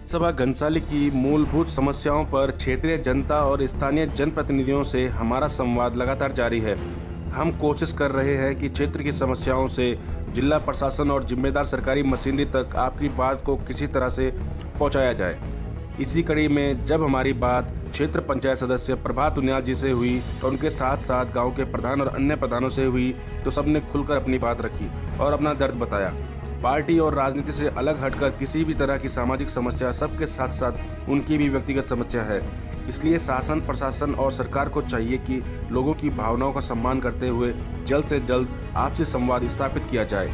सभा घनसाली की मूलभूत समस्याओं पर क्षेत्रीय जनता और स्थानीय जनप्रतिनिधियों से हमारा संवाद लगातार जारी है। हम कोशिश कर रहे हैं कि क्षेत्र की समस्याओं से जिला प्रशासन और जिम्मेदार सरकारी मशीनरी तक आपकी बात को किसी तरह से पहुंचाया जाए। इसी कड़ी में जब हमारी बात क्षेत्र पंचायत सदस्य प्रभात उनियाल जी से हुई और उनके साथ साथ गांव के प्रधान और अन्य प्रधानों से हुई तो सबने खुलकर अपनी बात रखी और अपना दर्द बताया। पार्टी और राजनीति से अलग हटकर किसी भी तरह की सामाजिक समस्या सबके साथ साथ उनकी भी व्यक्तिगत समस्या है। इसलिए शासन, प्रशासन और सरकार को चाहिए कि लोगों की भावनाओं का सम्मान करते हुए जल्द से जल्द आपसी संवाद स्थापित किया जाए।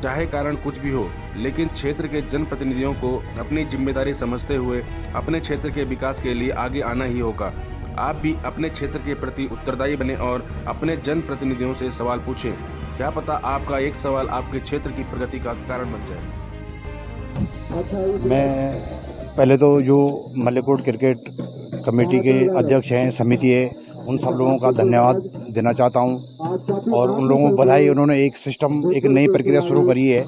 चाहे कारण कुछ भी हो, लेकिन क्षेत्र के जनप्रतिनिधियों को अपनी जिम्मेदारी समझते हुए अपने क्षेत्र के विकास के लिए आगे आना ही होगा। आप भी अपने क्षेत्र के प्रति उत्तरदायी बने और अपने जनप्रतिनिधियों से सवाल पूछें। क्या पता आपका एक सवाल आपके क्षेत्र की प्रगति का कारण बन जाए। मैं पहले तो जो मल्लेकोट क्रिकेट कमेटी के अध्यक्ष हैं, समिति है, उन सब लोगों का धन्यवाद देना चाहता हूं और उन लोगों को बधाई। उन्होंने एक सिस्टम, एक नई प्रक्रिया शुरू करी है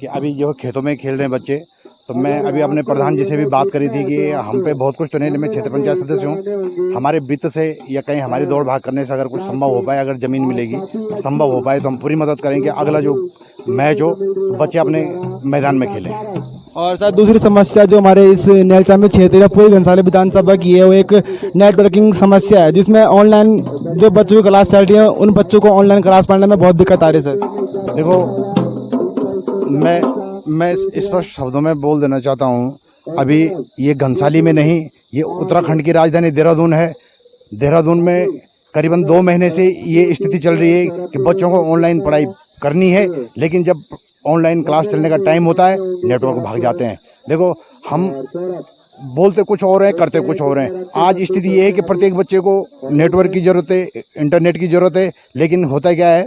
कि अभी जो खेतों में खेल रहे हैं बच्चे, तो मैं अभी अपने प्रधान जी से भी बात करी थी कि हम पे बहुत कुछ तो नहीं, मैं क्षेत्र पंचायत सदस्य हूँ, हमारे वित्त से या कहीं हमारी दौड़ भाग करने से अगर कुछ संभव हो पाए, अगर ज़मीन मिलेगी, संभव हो पाए तो हम पूरी मदद करेंगे। अगला जो मैच हो तो बच्चे अपने मैदान में खेलें। और सर, दूसरी समस्या जो हमारे इस नेलचामी क्षेत्र या पूरी घनसाली विधानसभा की है, वो एक नेटवर्किंग समस्या है, जिसमें ऑनलाइन जो बच्चों की क्लास चल रही है, उन बच्चों को ऑनलाइन क्लास पढ़ने में बहुत दिक्कत आ रही है। सर देखो, मैं स्पष्ट शब्दों में बोल देना चाहता हूँ, अभी ये घनसाली में नहीं, ये उत्तराखंड की राजधानी देहरादून है। देहरादून में करीबन 2 महीने से ये स्थिति चल रही है कि बच्चों को ऑनलाइन पढ़ाई करनी है, लेकिन जब ऑनलाइन क्लास चलने का टाइम होता है, नेटवर्क भाग जाते हैं। देखो, हम बोलते कुछ और हैं, करते कुछ और हैं। आज स्थिति ये है कि प्रत्येक बच्चे को नेटवर्क की ज़रूरत है, इंटरनेट की ज़रूरत है, लेकिन होता क्या है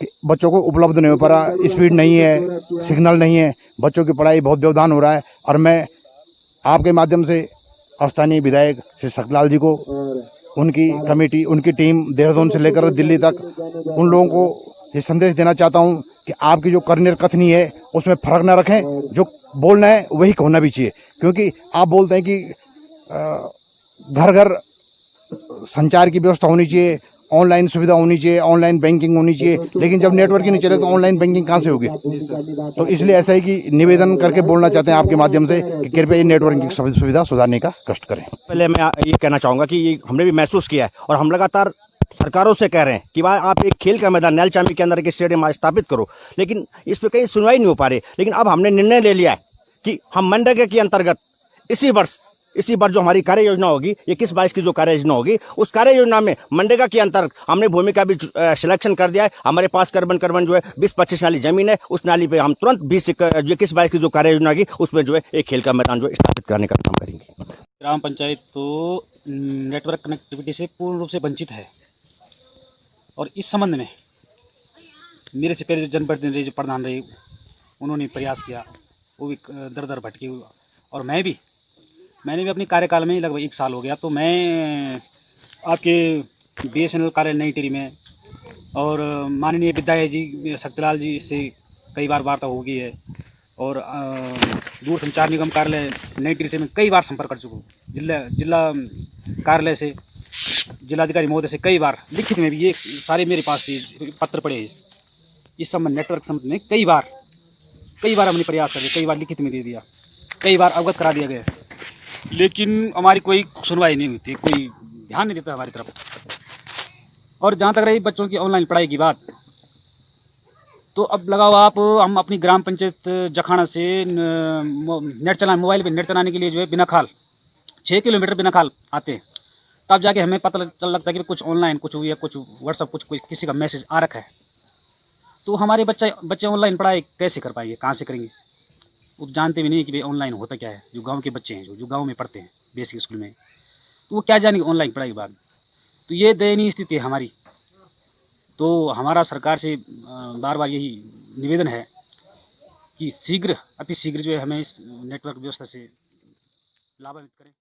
कि बच्चों को उपलब्ध नहीं हो पा रहा, स्पीड नहीं है, सिग्नल नहीं है, बच्चों की पढ़ाई बहुत व्यवधान हो रहा है। और मैं आपके माध्यम से स्थानीय विधायक श्री सकलाल जी को, उनकी कमेटी, उनकी टीम देहरादून से लेकर दिल्ली तक, उन लोगों को ये संदेश देना चाहता हूं कि आपकी जो कर्नेल कथनी है उसमें फ़र्क ना रखें, जो बोलना है वही होना भी चाहिए। क्योंकि आप बोलते हैं कि घर घर संचार की व्यवस्था होनी चाहिए, ऑनलाइन सुविधा होनी चाहिए, ऑनलाइन बैंकिंग होनी चाहिए, लेकिन जब नेटवर्क ही नहीं चले तो ऑनलाइन बैंकिंग कहाँ से होगी। तो इसलिए ऐसा है कि निवेदन करके बोलना चाहते हैं आपके माध्यम से कि कृपया ये नेटवर्किंग की सुविधा सुधारने का कष्ट करें। पहले मैं ये कहना चाहूँगा कि ये हमने भी महसूस किया है और हम लगातार सरकारों से कह रहे हैं कि भाई आप एक खेल का मैदान नेलचामी के अंदर एक स्टेडियम स्थापित करो, लेकिन इस पर कहीं सुनवाई नहीं हो पा रही। लेकिन अब हमने निर्णय ले लिया है कि हम मनरेगा के अंतर्गत इसी वर्ष जो हमारी कार्य योजना होगी, 21-22 की जो कार्य योजना होगी, उस कार्य योजना में मनरेगा के अंतर्गत हमने भूमि का भी सिलेक्शन कर दिया है। हमारे पास करबन जो है 20-25 नाली जमीन है, उस नाली पे हम तुरंत 21-22 की जो कार्य योजना होगी उसमें जो है एक खेल का मैदान जो स्थापित करने का काम करेंगे। ग्राम पंचायत तो नेटवर्क कनेक्टिविटी से पूर्ण रूप से वंचित है और इस संबंध में मेरे से पहले जो जनप्रतिनिधि, जो प्रधान रहे, उन्होंने प्रयास किया, वो भी दर दर भटके हुआ। और मैंने भी अपने कार्यकाल में लगभग 1 साल हो गया, तो मैं आपके BSNL कार्यालय नई टिहरी में और माननीय विधायक जी शक्तिलाल जी से कई बार वार्ता हो गई है और दूर संचार निगम कार्यालय नई टिहरी से मैं कई बार संपर्क कर चुका हूँ। जिला कार्यालय से, जिलाधिकारी महोदय से कई बार लिखित में भी, ये सारे मेरे पास पत्र पड़े हैं। इस संबंध नेटवर्क संबंध में कई बार हमने प्रयास कर, कई बार लिखित में दे दिया, कई बार अवगत करा दिया गया, लेकिन हमारी कोई सुनवाई नहीं होती, कोई ध्यान नहीं देता हमारी तरफ। और जहाँ तक रही बच्चों की ऑनलाइन पढ़ाई की बात, तो अब लगाओ आप, हम अपनी ग्राम पंचायत जखाना से मोबाइल पे नेट चलाने के लिए जो है बिनाखाल 6 किलोमीटर बिनाखाल आते हैं, तब जाके हमें पता चल लगता है कि कुछ ऑनलाइन कुछ हुई है, कुछ व्हाट्सअप कुछ किसी का मैसेज आ रखा है। तो हमारे बच्चे ऑनलाइन पढ़ाई कैसे कर पाएंगे, कहाँ से करेंगे? वो जानते भी नहीं कि भाई ऑनलाइन होता क्या है। जो गांव के बच्चे हैं, जो गांव में पढ़ते हैं बेसिक स्कूल में, तो वो क्या जानेंगे ऑनलाइन पढ़ाई के बाद। तो ये दयनीय स्थिति है हमारी। तो हमारा सरकार से बार बार यही निवेदन है कि अति शीघ्र जो है हमें इस नेटवर्क व्यवस्था से लाभान्वित करें।